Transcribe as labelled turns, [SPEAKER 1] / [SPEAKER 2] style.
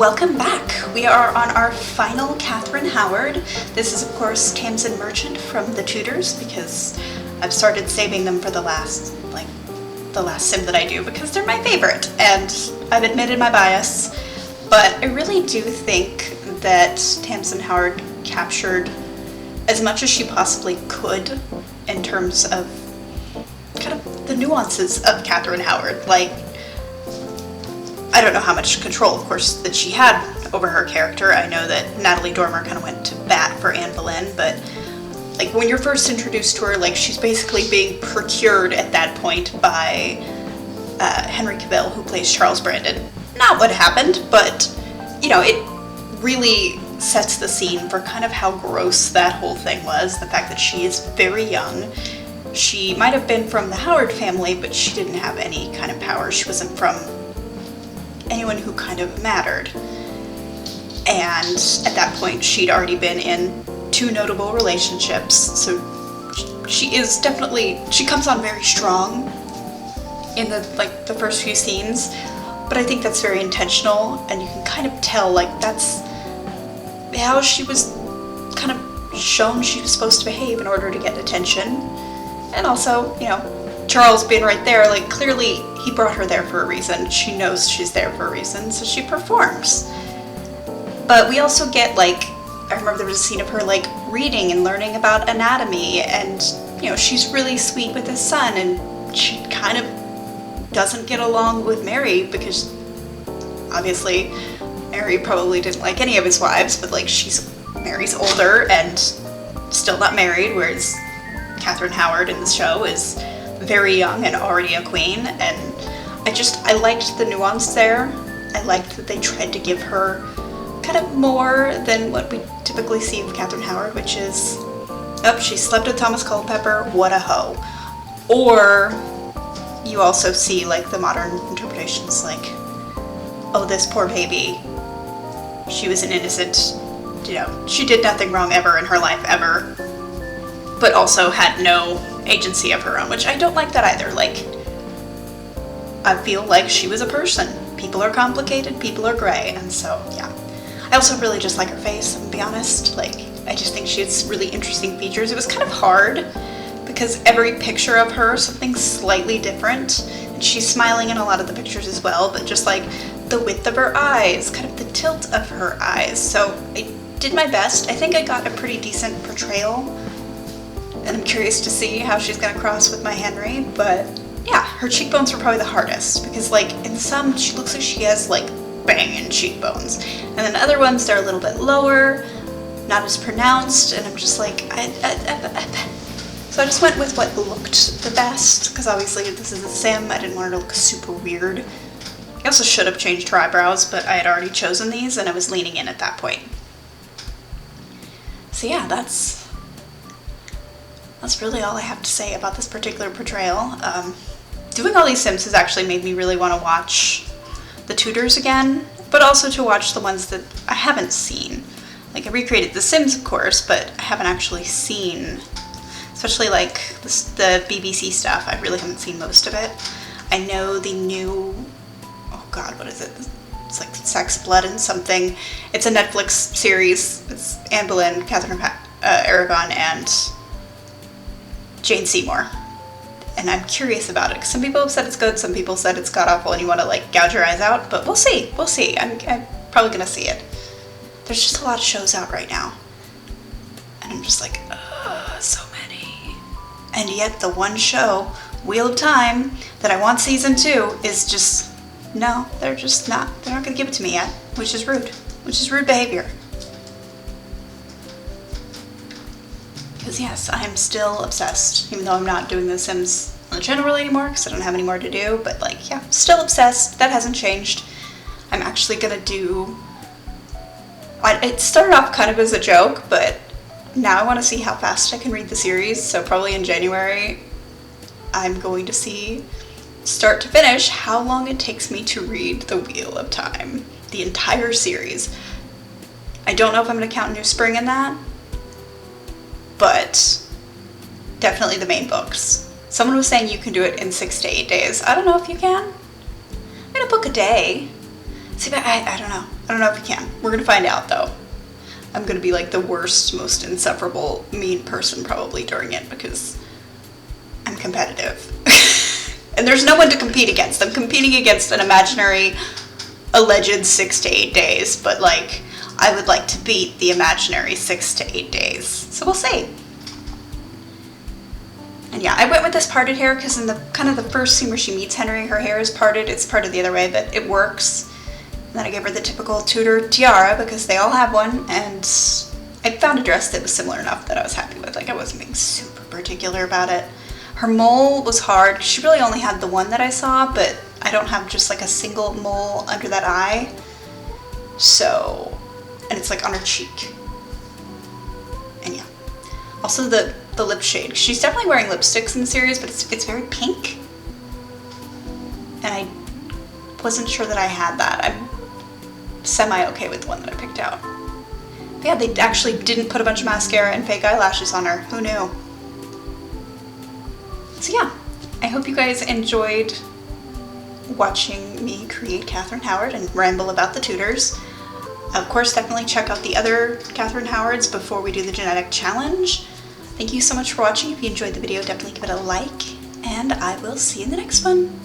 [SPEAKER 1] Welcome back! We are on our final Catherine Howard. This is, of course, Tamsin Merchant from The Tudors, because I've started saving them for the last sim that I do, because they're my favorite, and I've admitted my bias. But I really do think that Tamsin Howard captured as much as she possibly could in terms of kind of the nuances of Catherine Howard. Like, I don't know how much control, of course, that she had over her character. I know that Natalie Dormer kind of went to bat for Anne Boleyn, but like when you're first introduced to her, like she's basically being procured at that point by Henry Cavill, who plays Charles Brandon. Not what happened, but you know, it really sets the scene for kind of how gross that whole thing was. The fact that she is very young. She might have been from the Howard family, but she didn't have any kind of power. She wasn't from anyone who kind of mattered. And at that point, she'd already been in 2 notable relationships, so she is definitely, she comes on very strong in the first few scenes, but I think that's very intentional, and you can kind of tell, like, that's how she was kind of shown she was supposed to behave in order to get attention. And also, you know, Charles being right there, like, clearly he brought her there for a reason. She knows she's there for a reason, so she performs. But we also get, like, I remember there was a scene of her, like, reading and learning about anatomy, and, you know, she's really sweet with his son, and she kind of doesn't get along with Mary, because obviously Mary probably didn't like any of his wives, but, like, Mary's older and still not married, whereas Catherine Howard in the show is very young and already a queen. And I liked the nuance there. I liked that they tried to give her kind of more than what we typically see of Catherine Howard, which is, oh, she slept with Thomas Culpeper, what a hoe. Or you also see, like, the modern interpretations, like, oh, this poor baby, she was an innocent, you know, she did nothing wrong ever in her life ever, but also had no agency of her own, which I don't like that either. Like, I feel like she was a person. People are complicated, people are gray, and so, yeah. I also really just like her face, I'm gonna be honest. Like, I just think she has really interesting features. It was kind of hard, because every picture of her, something's slightly different, and she's smiling in a lot of the pictures as well, but just like the width of her eyes, kind of the tilt of her eyes. So I did my best. I think I got a pretty decent portrayal, and I'm curious to see how she's gonna cross with my Henry. But yeah, her cheekbones were probably the hardest, because like in some she looks like she has like banging cheekbones, and then other ones they're a little bit lower, not as pronounced, and I'm just like so I just went with what looked the best, because obviously this is a sim. I didn't want her to look super weird. I also should have changed her eyebrows, but I had already chosen these and I was leaning in at that point. So yeah, that's really all I have to say about this particular portrayal. Doing all these sims has actually made me really want to watch The Tudors again, but also to watch the ones that I haven't seen. Like, I recreated The Sims, of course, but I haven't actually seen, especially like the BBC stuff. I really haven't seen most of it. I know the new, oh god, what is it? It's like Sex, Blood, and something. It's a Netflix series. It's Anne Boleyn, Catherine Aragon, and Jane Seymour. And I'm curious about it, because some people have said it's good, some people said it's god-awful and you want to, like, gouge your eyes out, but we'll see. We'll see. I'm probably going to see it. There's just a lot of shows out right now. And I'm just like, so many. And yet the one show, Wheel of Time, that I want season 2 is just, no, they're not going to give it to me yet, which is rude. Which is rude behavior. Because yes, I am still obsessed, even though I'm not doing The Sims on the channel really anymore, because I don't have any more to do, but like, yeah, still obsessed. That hasn't changed. I'm actually gonna do, it started off kind of as a joke, but now I want to see how fast I can read the series, so probably in January, I'm going to see, start to finish, how long it takes me to read The Wheel of Time, the entire series. I don't know if I'm gonna count New Spring in that, but definitely the main books. Someone was saying you can do it in 6 to 8 days. I don't know if you can. I'm gonna book a day. See, but I don't know. I don't know if you can. We're gonna find out though. I'm gonna be like the worst, most insufferable, mean person probably during it because I'm competitive. And there's no one to compete against. I'm competing against an imaginary alleged 6 to 8 days, but like I would like to beat the imaginary 6 to 8 days. So we'll see. And yeah, I went with this parted hair because in the kind of the first scene where she meets Henry, her hair is parted. It's parted the other way, but it works. And then I gave her the typical Tudor tiara because they all have one, and I found a dress that was similar enough that I was happy with. Like, I wasn't being super particular about it. Her mole was hard. She really only had the one that I saw, but I don't have just like a single mole under that eye. So, and it's like on her cheek. And yeah. Also the lip shade. She's definitely wearing lipsticks in the series, but it's very pink. And I wasn't sure that I had that. I'm semi-okay with the one that I picked out. But yeah, they actually didn't put a bunch of mascara and fake eyelashes on her. Who knew? So yeah, I hope you guys enjoyed watching me create Catherine Howard and ramble about the Tudors. Of course, definitely check out the other Catherine Howards before we do the genetic challenge. Thank you so much for watching. If you enjoyed the video, definitely give it a like, and I will see you in the next one.